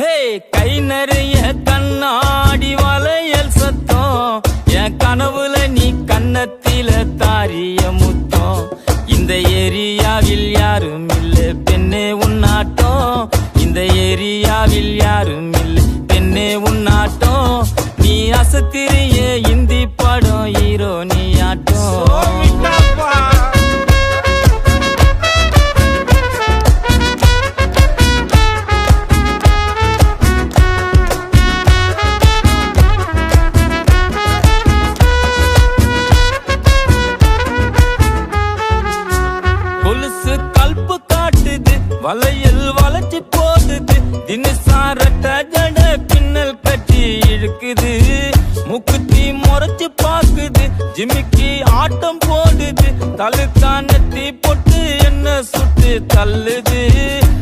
ஹே கை நிறைய கண்ணாடி வளையல் சத்தம் என் கனவுல நீ கன்னத்தில தாரிய முத்தம் இந்த ஏரியாவில் யாரும் இல்ல பெண்ணே உன்னாட்டம் இந்த ஏரியாவில் யாரும் இல்ல பெண்ணே உன்னாட்டம் நீ அசத்திரிய இந்தி படம் ஹீரோ நீ ஆட்டம் வளையல் வளைச்சி போகுது தினசாரட்ட ஜட பின்னல் கட்டி இழுக்குது முக்குத்தி முறைச்சு பாக்குது ஜிமிக்கி ஆட்டம் போடுது தழுக்கானத்தி போட்டு என்ன சுட்டு தள்ளுது